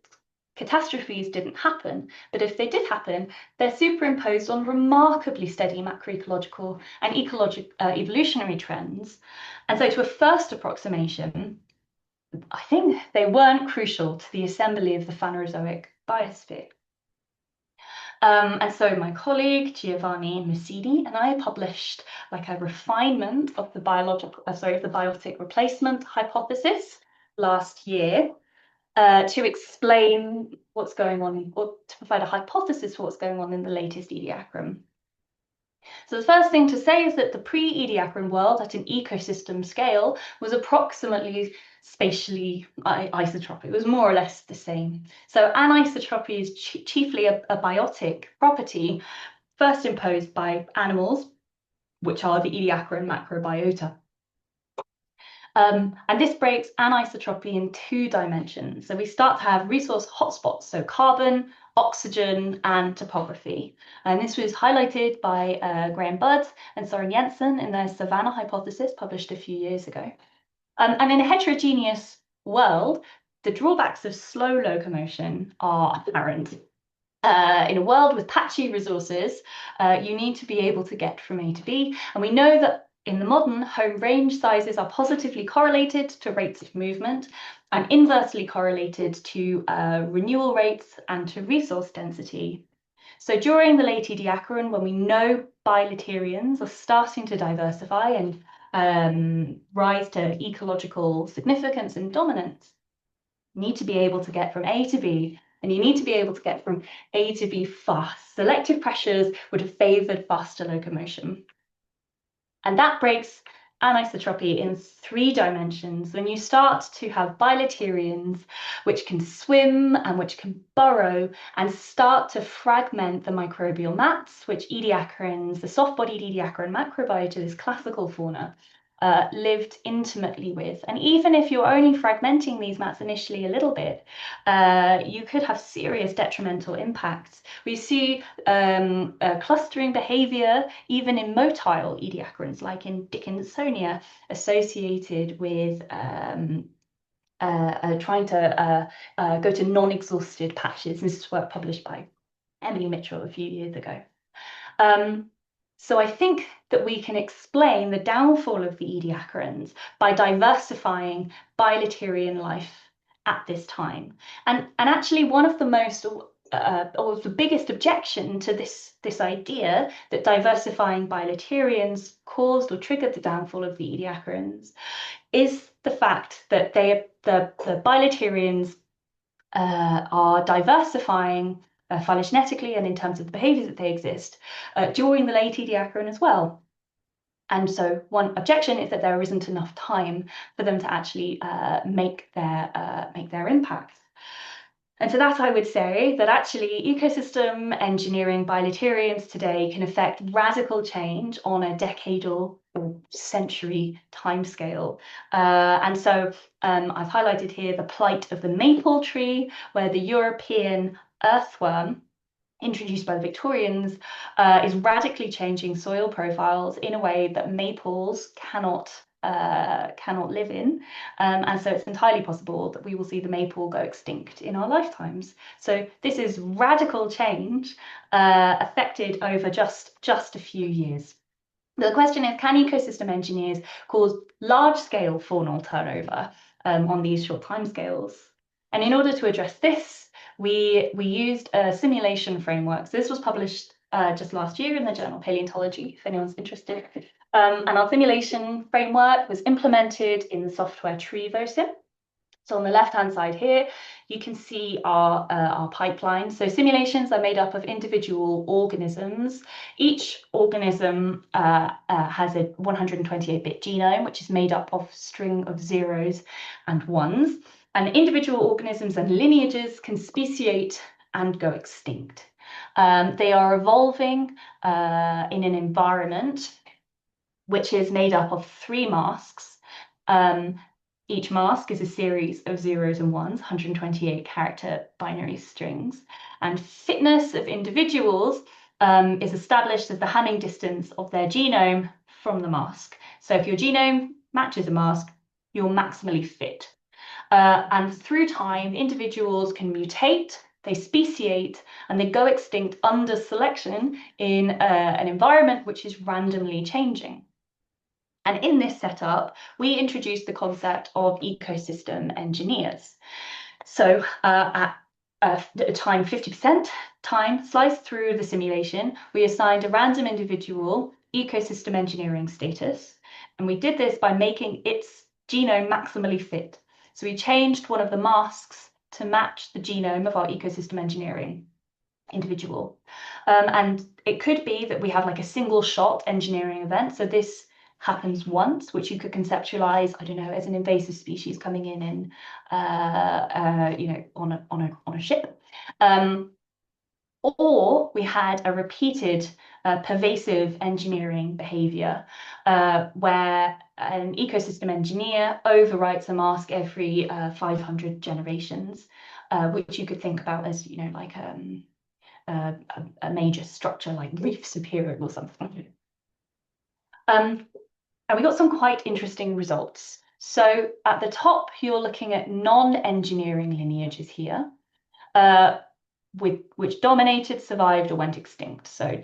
catastrophes didn't happen, but if they did happen, they're superimposed on remarkably steady macroecological and evolutionary trends. And so to a first approximation, I think they weren't crucial to the assembly of the Phanerozoic biosphere. And so my colleague Giovanni Musidi and I published like a refinement of the biotic replacement hypothesis last year to explain what's going on, or to provide a hypothesis for what's going on in the latest Ediacaran. So the first thing to say is that the pre-Ediacaran world at an ecosystem scale was approximately spatially isotropic. It was more or less the same. So anisotropy is chiefly a biotic property first imposed by animals, which are the Ediacaran macrobiota. And this breaks anisotropy in 2 dimensions. So we start to have resource hotspots, so carbon, oxygen, and topography. And this was highlighted by Graham Budd and Soren Jensen in their Savannah hypothesis, published a few years ago. And in a heterogeneous world, the drawbacks of slow locomotion are apparent. In a world with patchy resources, you need to be able to get from A to B. And we know that in the modern, home range sizes are positively correlated to rates of movement and inversely correlated to renewal rates and to resource density. So during the late Ediacaran, when we know bilaterians are starting to diversify and rise to ecological significance and dominance, you need to be able to get from A to B, and you need to be able to get from A to B fast. Selective pressures would have favored faster locomotion. And that breaks anisotropy in 3 dimensions. When you start to have bilaterians which can swim and which can burrow and start to fragment the microbial mats, which Ediacarans, the soft-bodied Ediacaran macrobiota, this classical fauna, lived intimately with. And even if you're only fragmenting these mats initially a little bit, you could have serious detrimental impacts. We see clustering behavior even in motile Ediacarans, like in Dickinsonia, associated with trying to go to non-exhausted patches. This is work published by Emily Mitchell a few years ago. So I think that we can explain the downfall of the Ediacarans by diversifying bilaterian life at this time. And actually one of the most or the biggest objection to this idea that diversifying bilaterians caused or triggered the downfall of the Ediacarans is the fact that the bilaterians are diversifying phylogenetically and in terms of the behaviors that they exist during the late Ediacaran as well. And so one objection is that there isn't enough time for them to actually make their impact. And to that, I would say that actually ecosystem engineering bilaterians today can affect radical change on a decadal or century timescale. And so I've highlighted here the plight of the maple tree, where the European earthworm introduced by the Victorians is radically changing soil profiles in a way that maples cannot live in. And so it's entirely possible that we will see the maple go extinct in our lifetimes. So this is radical change affected over just a few years. The question is, can ecosystem engineers cause large-scale faunal turnover on these short timescales? And in order to address this, we used a simulation framework. So this was published just last year in the journal Paleontology, if anyone's interested. And our simulation framework was implemented in the software TrevoSim. So on the left-hand side here, you can see our pipeline. So simulations are made up of individual organisms. Each organism has a 128-bit genome, which is made up of a string of zeros and ones. And individual organisms and lineages can speciate and go extinct. They are evolving in an environment which is made up of 3 masks. Each mask is a series of zeros and ones, 128 character binary strings. And fitness of individuals is established as the Hamming distance of their genome from the mask. So if your genome matches a mask, you're maximally fit. And through time, individuals can mutate, they speciate, and they go extinct under selection in an environment which is randomly changing. And in this setup, we introduced the concept of ecosystem engineers. So at a time 50% time sliced through the simulation, we assigned a random individual ecosystem engineering status. And we did this by making its genome maximally fit. So we changed one of the masks to match the genome of our ecosystem engineering individual. And it could be that we have like a single shot engineering event. So this happens once, which you could conceptualize, I don't know, as an invasive species coming in on a ship. Or we had a repeated pervasive engineering behavior where an ecosystem engineer overwrites a mask every 500 generations, which you could think about as, like a major structure like reefs appearing or something. And we got some quite interesting results. So at the top, you're looking at non-engineering lineages here, which dominated, survived, or went extinct. So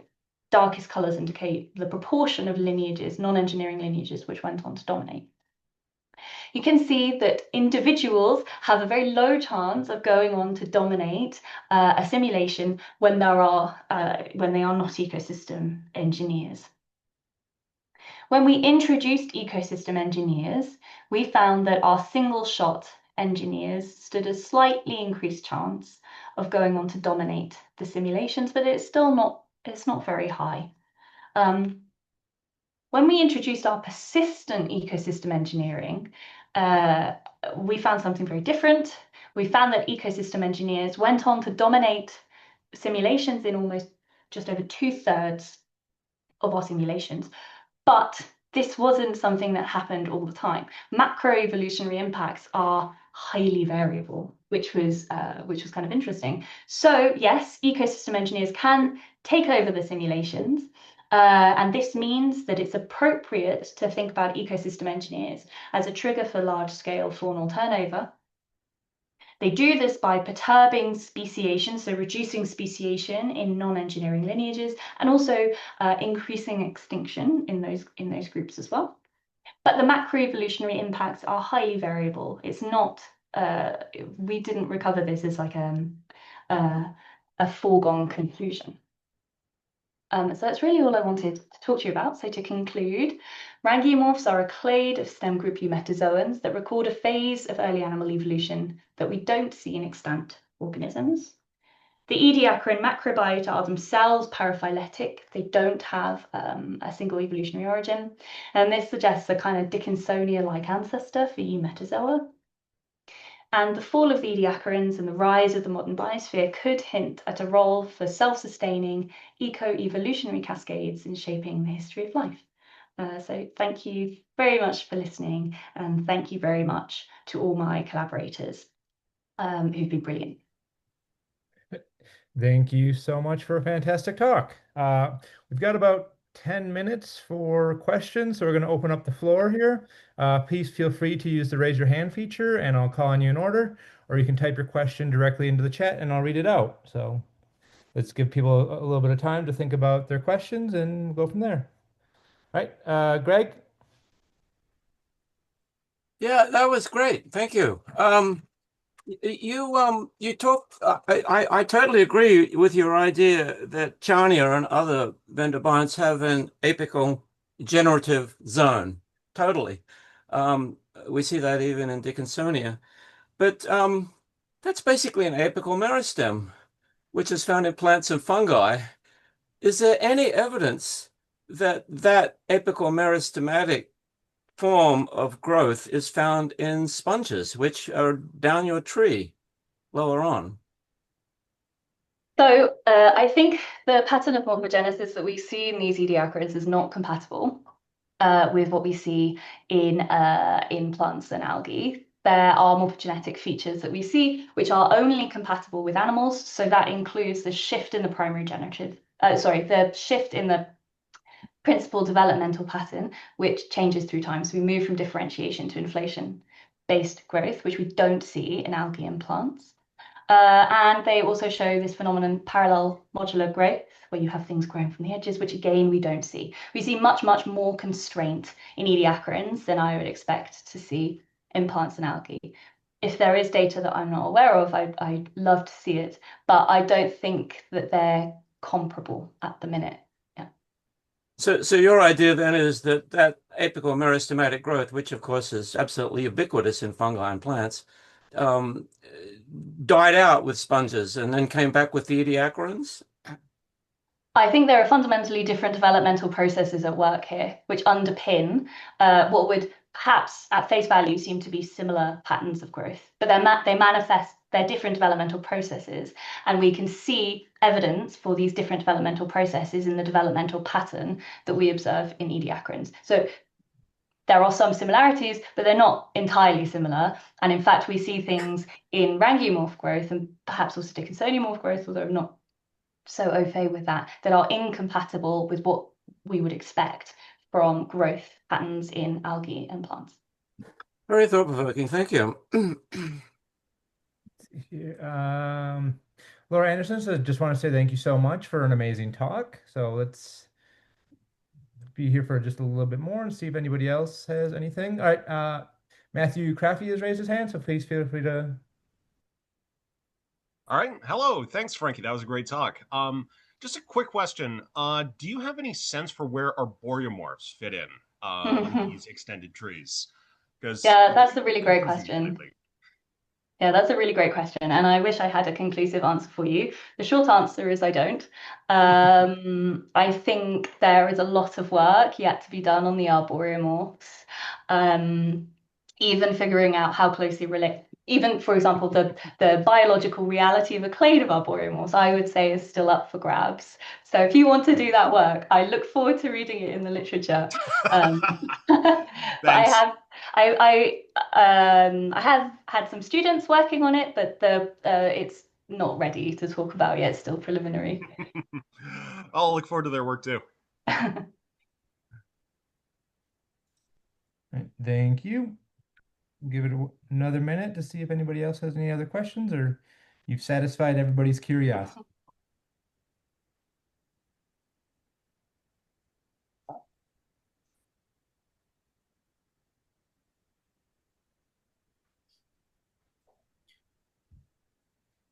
darkest colors indicate the proportion of lineages, non-engineering lineages, which went on to dominate. You can see that individuals have a very low chance of going on to dominate a simulation when they are not ecosystem engineers. When we introduced ecosystem engineers, we found that our single-shot engineers stood a slightly increased chance of going on to dominate the simulations, but it's not very high. When we introduced our persistent ecosystem engineering, we found something very different. We found that ecosystem engineers went on to dominate simulations in almost just over 2/3 of our simulations. But this wasn't something that happened all the time. Macroevolutionary impacts are highly variable, which was kind of interesting. So yes, ecosystem engineers can take over the simulations, and this means that it's appropriate to think about ecosystem engineers as a trigger for large-scale faunal turnover. They do this by perturbing speciation, so reducing speciation in non-engineering lineages, and also increasing extinction in those groups as well. But the macroevolutionary impacts are highly variable. It's not, we didn't recover this as like a foregone conclusion. So that's really all I wanted to talk to you about. So to conclude, Rangiomorphs are a clade of stem group eumetazoans that record a phase of early animal evolution that we don't see in extant organisms. The Ediacaran macrobiota are themselves paraphyletic. They don't have a single evolutionary origin. And this suggests a kind of Dickinsonia-like ancestor for Eumetazoa. And the fall of the Ediacarans and the rise of the modern biosphere could hint at a role for self-sustaining eco-evolutionary cascades in shaping the history of life. So thank you very much for listening, and thank you very much to all my collaborators who've been brilliant. Thank you so much for a fantastic talk. We've got about 10 minutes for questions, so we're going to open up the floor here. Please feel free to use the raise your hand feature, and I'll call on you in order, or you can type your question directly into the chat, and I'll read it out. So let's give people a little bit of time to think about their questions and go from there. All right, Greg? Yeah, that was great. Thank you. You talked. I totally agree with your idea that Charnia and other vendor have an apical generative zone. Totally. We see that even in Dickinsonia. But that's basically an apical meristem, which is found in plants and fungi. Is there any evidence that that apical meristematic form of growth is found in sponges, which are down your tree lower on? So I think the pattern of morphogenesis that we see in these ediacarans is not compatible with what we see in plants and algae. There are morphogenetic features that we see which are only compatible with animals. So that includes the shift in the primary generative, the shift in the principal developmental pattern, which changes through time. So we move from differentiation to inflation-based growth, which we don't see in algae and plants. And they also show this phenomenon, parallel modular growth, where you have things growing from the edges, which again, we don't see. We see much, much more constraint in ediacarans than I would expect to see in plants and algae. If there is data that I'm not aware of, I'd love to see it, but I don't think that they're comparable at the minute. So your idea then is that that apical meristematic growth, which of course is absolutely ubiquitous in fungi and plants, died out with sponges and then came back with the ediacarans? I think there are fundamentally different developmental processes at work here, which underpin what would perhaps at face value seem to be similar patterns of growth, but they manifest their different developmental processes. And we can see evidence for these different developmental processes in the developmental pattern that we observe in ediacarans. So there are some similarities, but they're not entirely similar. And in fact, we see things in rangiomorph growth and perhaps also Dickinsoniomorph growth, although I'm not so au fait with that, that are incompatible with what we would expect from growth patterns in algae and plants. Very thought-provoking. Thank you. Laura Anderson, so just want to say thank you so much for an amazing talk. So let's be here for just a little bit more and see if anybody else has anything. All right, Matthew Crafty has raised his hand, so please feel free to. All right. Hello. Thanks, Frankie. That was a great talk. Just a quick question. Do you have any sense for where arboriomorphs fit in these extended trees? Yeah, that's a really great question. Yeah, that's a really great question. And I wish I had a conclusive answer for you. The short answer is I don't. I think there is a lot of work yet to be done on the arboriomorphs. Even figuring out how closely relate, even for example, the biological reality of a clade of arboriomorphs, I would say is still up for grabs. So if you want to do that work, I look forward to reading it in the literature. But I have had some students working on it, but it's not ready to talk about yet. It's still preliminary. I'll look forward to their work too. Thank you. Give it another minute to see if anybody else has any other questions, or you've satisfied everybody's curiosity.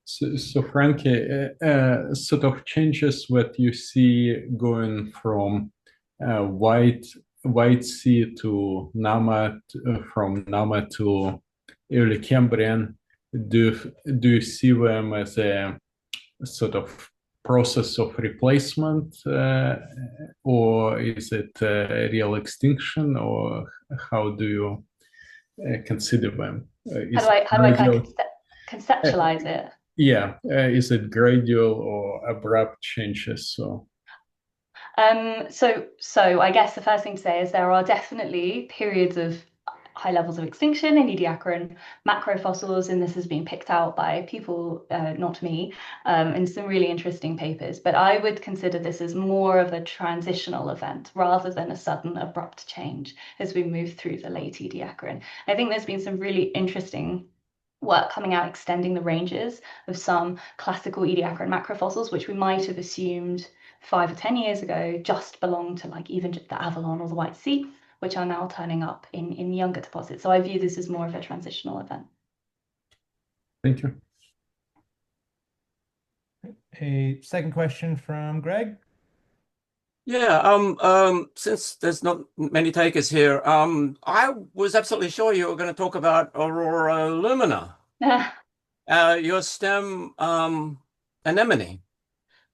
So Frankie, sort of changes what you see going from white sea to Nama, from Nama to early Cambrian. Do you see them as a sort of process of replacement, or is it a real extinction, or how do you consider them? Is How do I kind of gradual, conceptualize it? is it gradual or abrupt changes? So So I guess the first thing to say is there are definitely periods of high levels of extinction in Ediacaran macrofossils, and this has been picked out by people, not me, in some really interesting papers. But I would consider this as more of a transitional event rather than a sudden abrupt change as we move through the late Ediacaran. I think there's been some really interesting work coming out extending the ranges of some classical Ediacaran macrofossils, which we might have assumed 5 or 10 years ago just belonged to like even the Avalon or the White Sea, which are now turning up in younger deposits. So I view this as more of a transitional event. thank you. A second question from Greg. Yeah, since there's not many takers here, I was absolutely sure you were going to talk about Aurora Lumina, your STEM anemone,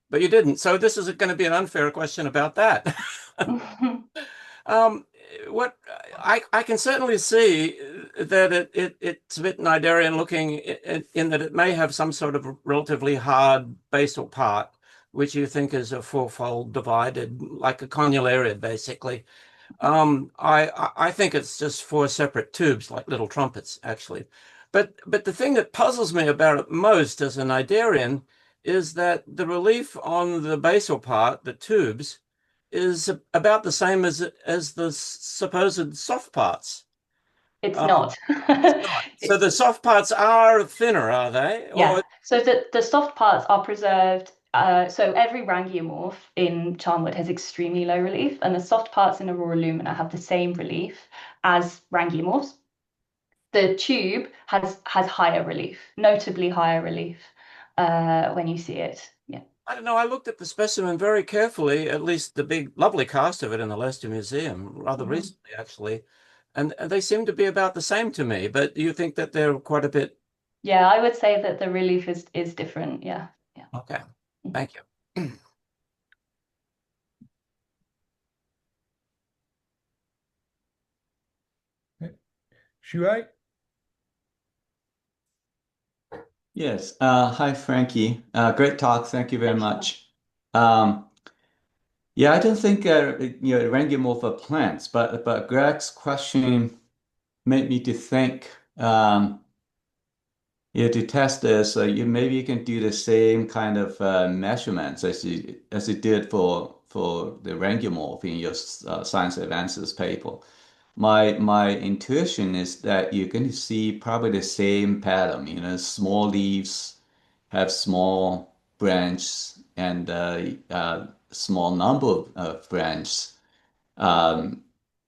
but you didn't. So this is going to be an unfair question about that. Um, what I can certainly see that it's a bit Cnidarian looking in that it may have some sort of relatively hard basal part, which you think is a fourfold divided, like a condylarthrid, basically. I think it's just four separate tubes, like little trumpets, actually. But the thing that puzzles me about it most as an Cnidarian is that the relief on the basal part, the tubes, is about the same as the supposed soft parts. It's Um, not. it's not. So the soft parts are thinner, are they? Yeah, Or so the soft parts are preserved. So every rangiomorph in Charnwood has extremely low relief, and the soft parts in Aurora Lumina have the same relief as rangiomorphs. The tube has higher relief, notably higher relief when you see it. Yeah. I don't know. I looked at the specimen very carefully, at least the big, lovely cast of it in the Leicester Museum, rather recently, actually. And they seem to be about the same to me. But you think that they're quite a bit. Yeah, I would say that the relief is different. Yeah. Yeah. Okay. Thank you. Shuai? Yes. Hi, Frankie. Great talk. Thank you very Thank you. much. Yeah, I don't think Rangemorph are plants, but Greg's question made me to think. Yeah, to test this, maybe you can do the same kind of measurements as you did for the Rangemorph in your Science Advances paper. My intuition is that you're going to see probably the same pattern. Small leaves have small branches and small number of branches. Um,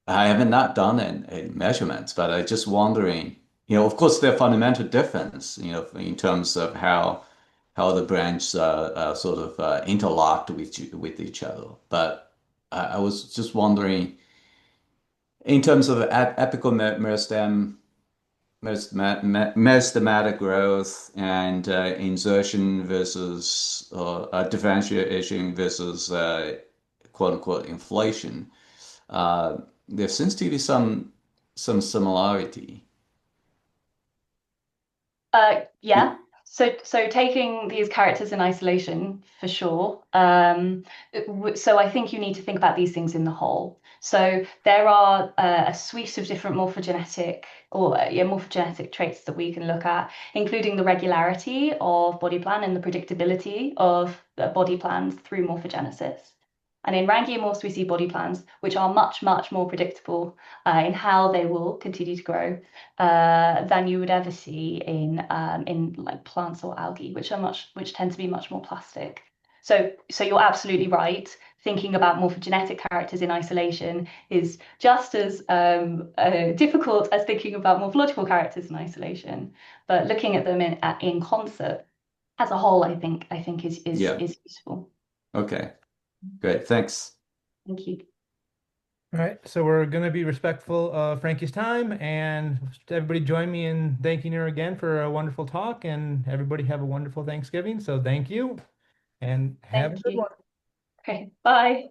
I have not done any measurements, but I just wondering, of course, there are fundamental difference, in terms of how the branches sort of interlocked with each other. But I was just wondering, in terms of apical meristematic growth and insertion versus differentiation versus quote unquote inflation. There seems to be some similarity. Yeah. So taking these characters in isolation for sure. So I think you need to think about these things in the whole. So there are a suite of different morphogenetic traits that we can look at, including the regularity of body plan and the predictability of body plans through morphogenesis. And in rangiomorphs, we see body plans which are much, much more predictable in how they will continue to grow than you would ever see in like plants or algae, which tend to be much more plastic. So you're absolutely right. Thinking about morphogenetic characters in isolation is just as difficult as thinking about morphological characters in isolation. But looking at them in concert as a whole, I think Yeah. is useful. Okay. Great. Thanks. Thank you. All right, so we're going to be respectful of Frankie's time, and everybody join me in thanking her again for a wonderful talk, and everybody have a wonderful Thanksgiving. So thank you, and have a Thank good you. one. Okay, bye.